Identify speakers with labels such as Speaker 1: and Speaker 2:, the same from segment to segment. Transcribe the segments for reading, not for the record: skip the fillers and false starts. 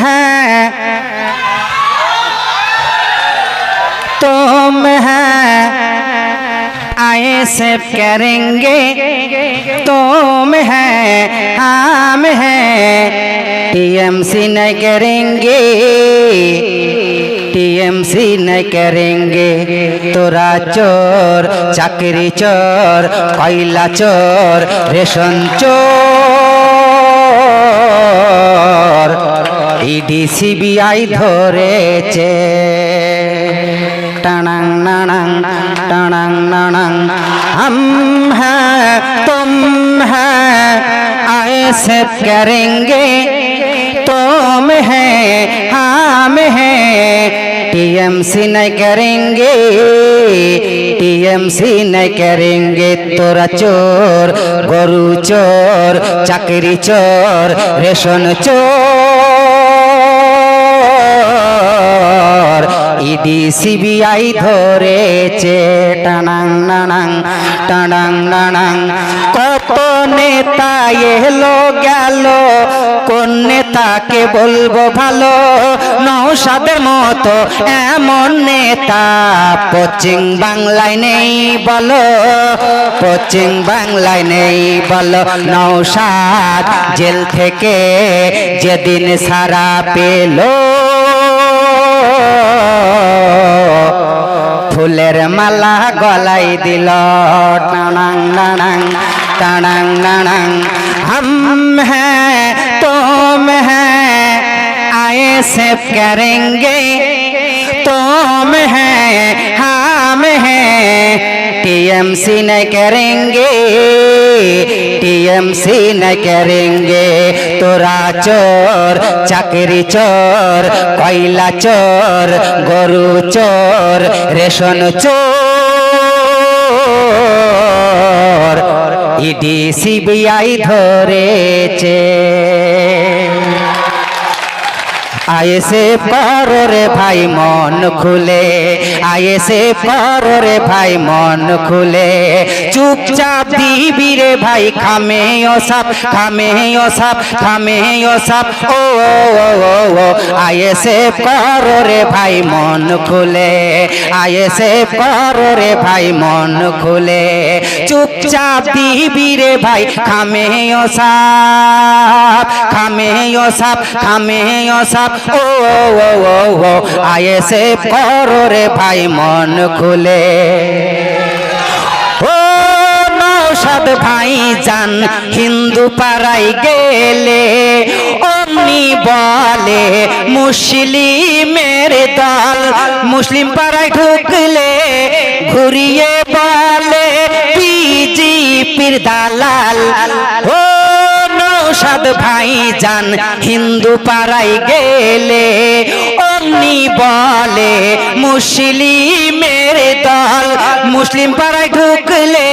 Speaker 1: हैं तुम हैं आए से करेंगे तुम हैं हम हैं टीएमसी नहीं करेंगे टीएमसी नहीं करेंगे तोरा चोर चाकरी चोर कोयला चोर रेशन चोर ईडी सीबीआई ধরেছে টানাং নানাং টানাং নানাং हम हैं तुम हैं आए से करेंगे तुम हैं हम हैं टीएमसी नहीं करेंगे टीएमसी नहीं करेंगे तोरा चोर गरु चोर चाकरी चोर रेशन चोर ईडी सीबीआई ধরেছে টানাং নানাং টানাং নানাং কত নেতা এলো গেল কোন নেতাকে বলবো ভালো নওশাদের মতো এমন নেতা পশ্চিম বাংলায় নেই বলো পশ্চিম বাংলায় নেই বলো নওশাদ জেল থেকে যেদিন সারা পেলো ফুলের মালা গলাই দিল টানাং নানাং টানাং নানাং हम हैं तुम हैं आए से करेंगे तुम हैं हम हैं टीएमसी नहीं करेंगे टीएमसी नहीं करेंगे तोरा चोर चाकरी चोर कोयला चोर गरु चोर रेशन चोर ईडी सीबीआई ধরেছে आए से पढ़ो रे भाई मन खुले आए से पढ़ो रे भाई मन खुले चुपचाप दीबी रे भाई खामे ओ सब ओ आए से पढ़ो रे भाई मन खुले आए से पढ़ो रे भाई मन खुले चुपचाप दीबी रे भाई खामे ओ सब ओ आए से पढ़ो रे भाई मन खुले ओ नौशाद भाई जान हिंदू पाড়ায় গেলে অমনি বলে মুসলিমের দল মুসলিম পাড়ায় ঢুকলে ঘুরিয়ে বলে বিজেপির দালাল ও নওশাদ ভাই জান হিন্দু পাড়ায় গেলে অমনি বলে মুসলিমের দল মুসলিম পাড়ায় ঢুকলে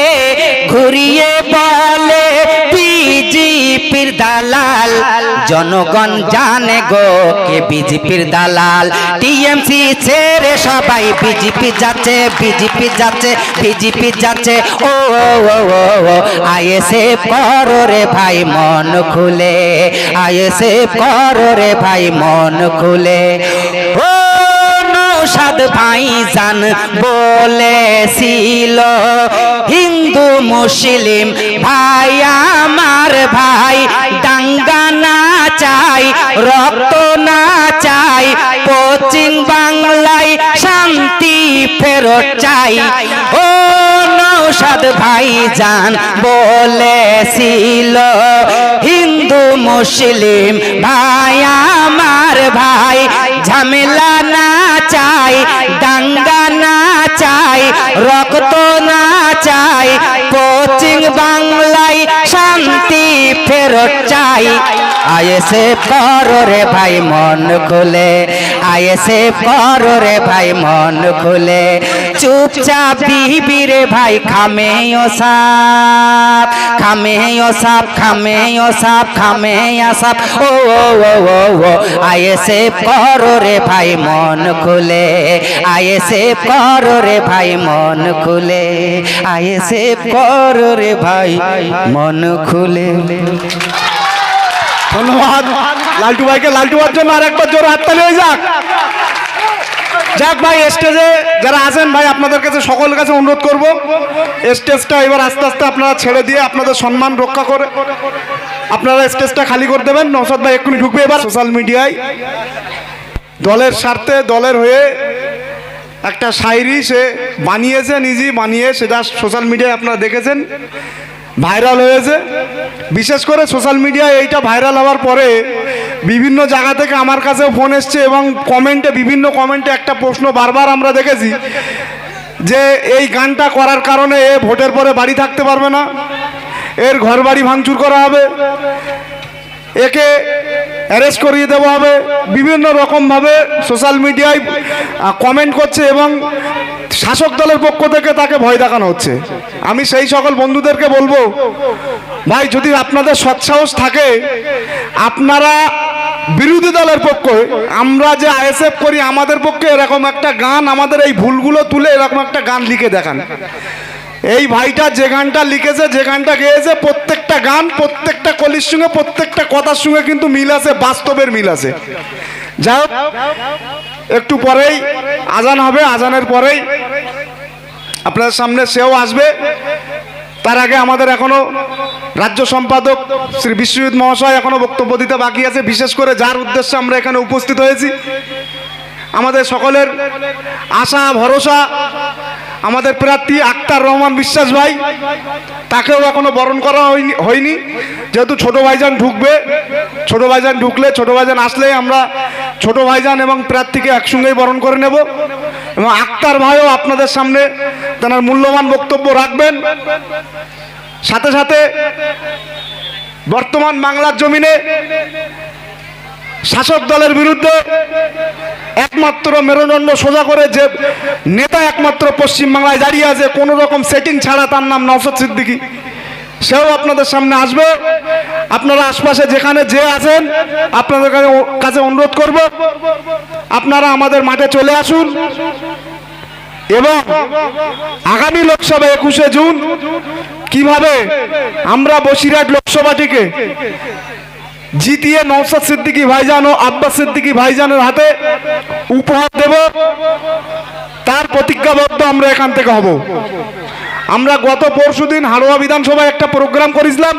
Speaker 1: ঘুরিয়ে বলে বিজেপির দালাল জনগণ জানে গো কে বিজেপির দালাল টিএমসি ছেড়ে সবাই বিজেপি যাচ্ছে ও আইএসএ করো রে ভাই মন খুলে আইএসএ করো রে ভাই মন খুলে ও নওশাদ ভাই জান বলেছিল হিন্দু মুসলিম ভাই আমার ভাই দাঙ্গা না চাই রক্ত না চাই পশ্চিম বাংলায় শান্তি ফেরত চাই ও নওশাদ ভাই জান বলেছিল হিন্দু মুসলিম ভাই আমার ভাই ঝামেলা না চাই দাঙ্গা না চাই রক্ত না চাই পশ্চিম বাংলায় শান্তি ফেরত চাই আইএসএ করো রে ভাই মন খুলে আইএসএ করো রে ভাই মন খুলে চুপচাপ দিবি রে ভাই খামে ও সাপ ও আইএসএ করো রে ভাই মন খুলে আইএসএ করো রে ভাই মন খুলে আইএসএ করো রে ভাই মন খুলে
Speaker 2: ধন্যবাদ লালটু ভাইকে। লালটু ভাইয়ের জন্য আরেকবার জোরে হাততালি হয়ে যাক। যাক ভাই, স্টেজে যারা আছেন ভাই, আপনাদের কাছে সকলের কাছে অনুরোধ করব, স্টেজটা এবার আস্তে আস্তে আপনারা ছেড়ে দিয়ে আপনাদের সম্মান রক্ষা করে আপনারা স্টেজটা খালি করে দেবেন। নওশাদ ভাই এক্ষুনি ঢুকবে। এবার সোশ্যাল মিডিয়ায় দলের স্বার্থে, দলের হয়ে একটা শায়রি সে বানিয়েছে, নিজেই বানিয়ে সেটা সোশ্যাল মিডিয়ায় আপনারা দেখেছেন, ভাইরাল হয়েছে। বিশেষ করে সোশ্যাল মিডিয়ায় এইটা ভাইরাল হওয়ার পরে বিভিন্ন জায়গা থেকে আমার কাছেও ফোন এসছে এবং কমেন্টে, বিভিন্ন কমেন্টে একটা প্রশ্ন বারবার আমরা দেখেছি যে এই গানটা করার কারণে এ ভোটের পরে বাড়ি থাকতে পারবে না, এর ঘর বাড়ি ভাঙচুর করা হবে, একে অ্যারেস্ট করিয়ে দেওয়া হবে। বিভিন্ন রকমভাবে সোশ্যাল মিডিয়ায় কমেন্ট করছে এবং শাসক দলের পক্ষ থেকে তাকে ভয় দেখানো হচ্ছে। আমি সেই সকল বন্ধুদেরকে বলবো, ভাই যদি আপনাদের সৎসাহস থাকে, আপনারা বিরোধী দলের পক্ষে, আমরা যে আইএসএফ করি আমাদের পক্ষে এরকম একটা গান, আমাদের এই ভুলগুলো তুলে এরকম একটা গান লিখে দেখান। এই ভাইটা যে গানটা লিখেছে, যে গানটা গেয়েছে, প্রত্যেকটা গান প্রত্যেকটা কলির সঙ্গে, প্রত্যেকটা কথার সঙ্গে কিন্তু মিল আছে, বাস্তবের মিল আছে। যাই হোক, একটু পরেই আজান হবে, আজানের পরেই আপনার সামনে সেও আসবে। তার আগে আমাদের এখনো রাজ্য সম্পাদক শ্রী বিশ্বজিৎ মহাশয় এখনো বক্তব্য দিতে বাকি আছে। বিশেষ করে যার উদ্দেশ্যে আমরা এখানে উপস্থিত হয়েছি, আমাদের সকলের আশা ভরসা আমাদের প্রার্থী আক্তার রহমান বিশ্বাস ভাই, তাকেও এখনো বরণ করা হয়নি। যেহেতু ছোট ভাইজান ঢুকবে, ছোট ভাইজান ঢুকলে, ছোট ভাইজান আসলেই আমরা ছোট ভাইজান এবং প্রার্থীকে একসঙ্গেই বরণ করে নেব। এবং আক্তার ভাইও আপনাদের সামনে তার মূল্যবান বক্তব্য রাখবেন। সাথে সাথে বর্তমান বাংলার জমিনে শাসক দলের বিরুদ্ধে একমাত্র মেরুদণ্ড সোজা করে যে নেতা একমাত্র পশ্চিমবাংলায় দাঁড়িয়ে আছে, কোনো রকম সেটিং ছাড়া, তার নাম নওশাদ সিদ্দিকী। সেও আপনাদের সামনে আসবে। আপনারা আশপাশে যেখানে যে আছেন, আপনাদের কাছে অনুরোধ করব, আপনারা আমাদের মাঠে চলে আসুন এবং আগামী লোকসভা 21শে জুন কিভাবে আমরা বসিরহাট লোকসভাটিকে জিতিয়ে নওশাদ সিদ্দিকী ভাইজান ও আব্বাস সিদ্দিকী ভাইজানের হাতে উপহার দেব, তার প্রতিজ্ঞাবদ্ধ আমরা এখান থেকে হব। আমরা গত পরশুদিন হাড়োয়া বিধানসভায় একটা প্রোগ্রাম করেছিলাম।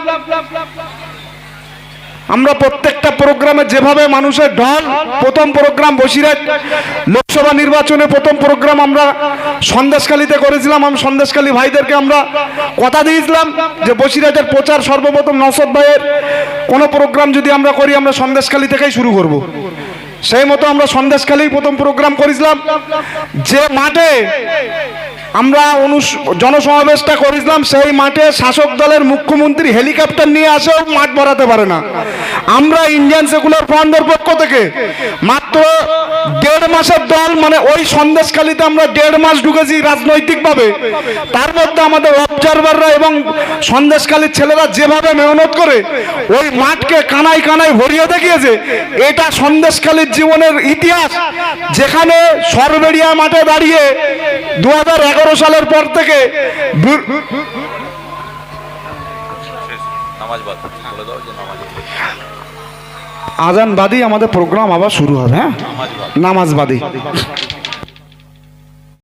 Speaker 2: আমরা প্রত্যেকটা প্রোগ্রামে যেভাবে মানুষের ঢল, প্রথম প্রোগ্রাম বসিরহাট লোকসভা নির্বাচনে প্রথম প্রোগ্রাম আমরা সন্দেশখালীতে করেছিলাম। আমি সন্দেশখালী ভাইদেরকে আমরা কথা দিয়েছিলাম যে বসিরহাটের প্রচার সর্বপ্রথম নওশাদ ভাইয়ের কোনো প্রোগ্রাম যদি আমরা করি, আমরা সন্দেশখালী থেকেই শুরু করব। সেই মতো আমরা সন্দেশখালী প্রথম প্রোগ্রাম করেছিলাম। যে মাঠে আমরা জনসমাবেশটা করেছিলাম, সেই মাঠে শাসক দলের মুখ্যমন্ত্রী হেলিকপ্টার নিয়ে আসেও মাঠ ভরাতে পারে না। আমরা ইন্ডিয়ান সেকুলার ফ্রন্টের পক্ষ থেকে মাত্র 1.5 মাসের দল, মানে ওই সন্দেশখালীতে আমরা 1.5 মাস ঢুকেছি রাজনৈতিকভাবে। তার মধ্যে আমাদের অবজারভাররা এবং সন্দেশখালীর ছেলেরা যেভাবে মেহনত করে ওই মাঠকে কানায় কানায় ভরিয়ে দেখিয়েছে, এটা সন্দেশখালীর জীবনের ইতিহাস। যেখানে সরবেরিয়া মাঠে দাঁড়িয়ে 2011 সালের পর থেকে আজান বাদী আমাদের প্রোগ্রাম আবার শুরু হবে। হ্যাঁ, নামাজ বাদী।